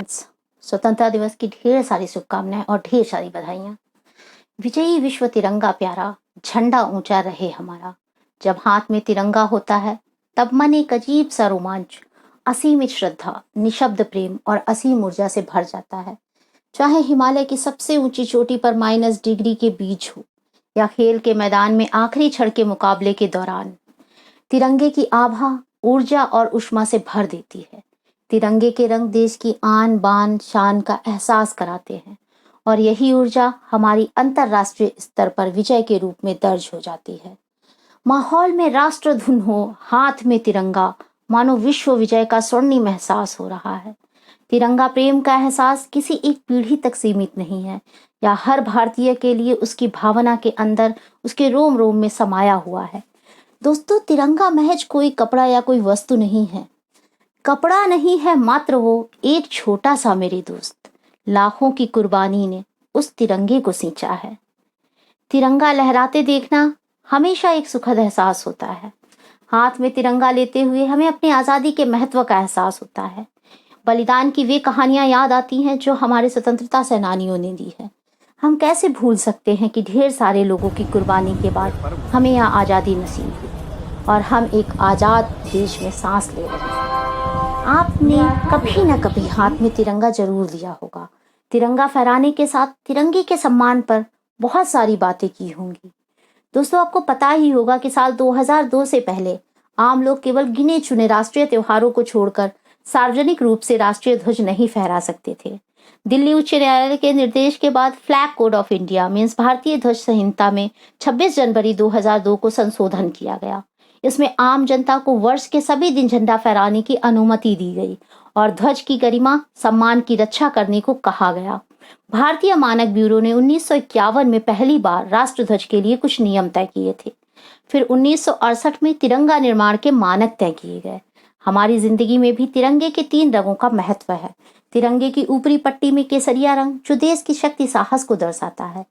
स्वतंत्रता दिवस की ढेर सारी शुभकामनाएं और ढेर सारी बधाइयाँ। विजयी विश्व तिरंगा प्यारा, झंडा ऊंचा रहे हमारा। जब हाथ में तिरंगा होता है तब मन एक अजीब सा रोमांच, असीमित श्रद्धा, निशब्द प्रेम और असीम ऊर्जा से भर जाता है। चाहे हिमालय की सबसे ऊंची चोटी पर -डिग्री के बीच हो या खेल के मैदान में आखिरी क्षण के मुकाबले के दौरान, तिरंगे की आभा ऊर्जा और उष्मा से भर देती है। तिरंगे के रंग देश की आन बान शान का एहसास कराते हैं और यही ऊर्जा हमारी अंतर्राष्ट्रीय स्तर पर विजय के रूप में दर्ज हो जाती है। माहौल में राष्ट्र धुन हो, हाथ में तिरंगा, मानो विश्व विजय का स्वर्णिम एहसास हो रहा है। तिरंगा प्रेम का एहसास किसी एक पीढ़ी तक सीमित नहीं है, या हर भारतीय के लिए उसकी भावना के अंदर, उसके रोम रोम में समाया हुआ है। दोस्तों, तिरंगा महज कोई कपड़ा या कोई वस्तु नहीं है। कपड़ा नहीं है, मात्र वो एक छोटा सा मेरे दोस्त, लाखों की कुर्बानी ने उस तिरंगे को सींचा है। तिरंगा लहराते देखना हमेशा एक सुखद एहसास होता है। हाथ में तिरंगा लेते हुए हमें अपनी आज़ादी के महत्व का एहसास होता है। बलिदान की वे कहानियां याद आती हैं जो हमारे स्वतंत्रता सेनानियों ने दी है। हम कैसे भूल सकते हैं कि ढेर सारे लोगों की कुर्बानी के बाद हमें यह आज़ादी नसीब हुई और हम एक आज़ाद देश में सांस ले रहे हैं। आपने कभी न कभी हाथ में तिरंगा जरूर लिया होगा। तिरंगा फहराने के साथ तिरंगे के सम्मान पर बहुत सारी बातें की होंगी। दोस्तों, आपको पता ही होगा कि साल 2002 से पहले आम लोग केवल गिने चुने राष्ट्रीय त्योहारों को छोड़कर सार्वजनिक रूप से राष्ट्रीय ध्वज नहीं फहरा सकते थे। दिल्ली उच्च न्यायालय के निर्देश के बाद flag code of India means भारतीय ध्वज संहिता में 26 जनवरी 2002 को संशोधन किया गया। इसमें आम जनता को वर्ष के सभी दिन झंडा फहराने की अनुमति दी गई और ध्वज की गरिमा सम्मान की रक्षा करने को कहा गया। भारतीय मानक ब्यूरो ने 1951 में पहली बार राष्ट्र ध्वज के लिए कुछ नियम तय किए थे। फिर 1968 में तिरंगा निर्माण के मानक तय किए गए। हमारी जिंदगी में भी तिरंगे के 3 रंगों का महत्व है। तिरंगे की ऊपरी पट्टी में केसरिया रंग, जो देश की शक्ति साहस को दर्शाता है।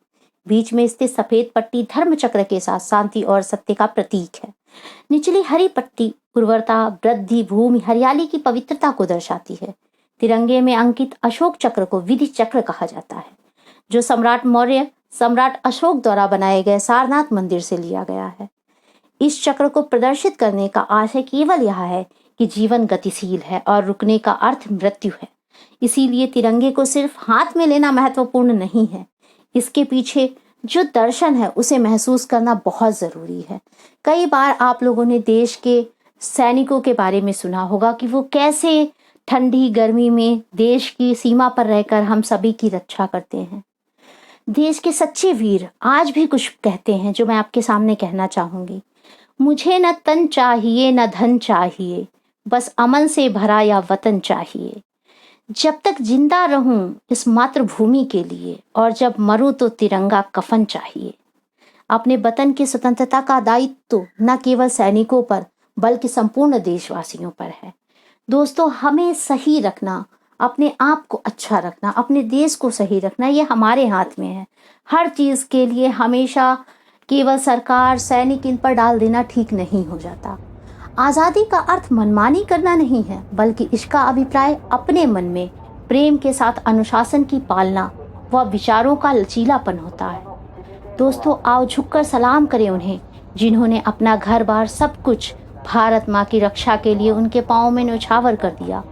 बीच में स्थित सफेद पट्टी धर्म चक्र के साथ शांति और सत्य का प्रतीक है। निचली हरी पट्टी उर्वरता, वृद्धि, भूमि, हरियाली की पवित्रता को दर्शाती है। तिरंगे में अंकित अशोक चक्र को विधि चक्र कहा जाता है, जो सम्राट मौर्य सम्राट अशोक द्वारा बनाए गए सारनाथ मंदिर से लिया गया है। इस चक्र को प्रदर्शित करने का आशय केवल यह है कि जीवन गतिशील है और रुकने का अर्थ मृत्यु है। इसीलिए तिरंगे को सिर्फ हाथ में लेना महत्वपूर्ण नहीं है, इसके पीछे जो दर्शन है उसे महसूस करना बहुत जरूरी है। कई बार आप लोगों ने देश के सैनिकों के बारे में सुना होगा कि वो कैसे ठंडी गर्मी में देश की सीमा पर रहकर हम सभी की रक्षा करते हैं। देश के सच्चे वीर आज भी कुछ कहते हैं जो मैं आपके सामने कहना चाहूंगी। मुझे न तन चाहिए न धन चाहिए, बस अमन से भरा या वतन चाहिए। जब तक जिंदा रहूं इस मातृभूमि के लिए, और जब मरूं तो तिरंगा कफन चाहिए। अपने वतन की स्वतंत्रता का दायित्व न केवल सैनिकों पर बल्कि संपूर्ण देशवासियों पर है। दोस्तों, हमें सही रखना, अपने आप को अच्छा रखना, अपने देश को सही रखना, ये हमारे हाथ में है। हर चीज के लिए हमेशा केवल सरकार, सैनिक इन पर डाल देना ठीक नहीं हो जाता। आज़ादी का अर्थ मनमानी करना नहीं है, बल्कि इसका अभिप्राय अपने मन में प्रेम के साथ अनुशासन की पालना व विचारों का लचीलापन होता है। दोस्तों, आओ झुककर सलाम करें उन्हें जिन्होंने अपना घर बार सब कुछ भारत माँ की रक्षा के लिए उनके पाँव में न्यौछावर कर दिया।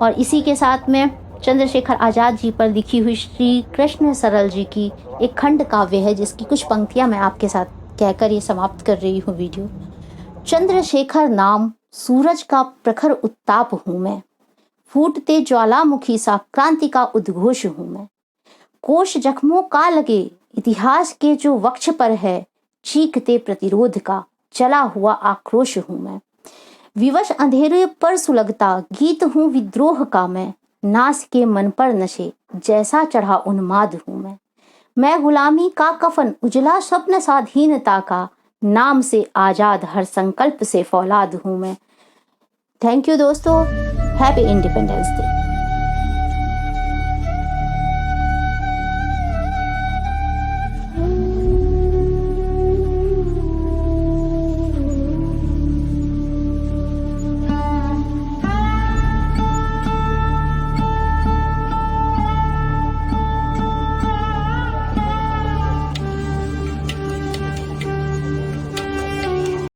और इसी के साथ में चंद्रशेखर आज़ाद जी पर लिखी हुई श्री कृष्ण सरल जी की एक खंड काव्य है, जिसकी कुछ पंक्तियां मैं आपके साथ कहकर ये समाप्त कर रही हूँ वीडियो। चंद्रशेखर नाम सूरज का प्रखर उत्ताप हूँ मैं, फूटते ज्वालामुखी सा क्रांति का उद्घोष हूँ मैं। कोश जख्मों का लगे इतिहास के जो वक्ष पर है, चीखते प्रतिरोध का चला हुआ आक्रोश हूँ मैं। विवश अंधेरे पर सुलगता गीत हूँ विद्रोह का मैं, नास के मन पर नशे जैसा चढ़ा उन्माद हूँ मैं गुलामी का कफन उजला स्वप्न स्वाधीनता का, नाम से आजाद हर संकल्प से फौलाद हूँ मैं। थैंक यू दोस्तों, हैप्पी इंडिपेंडेंस डे।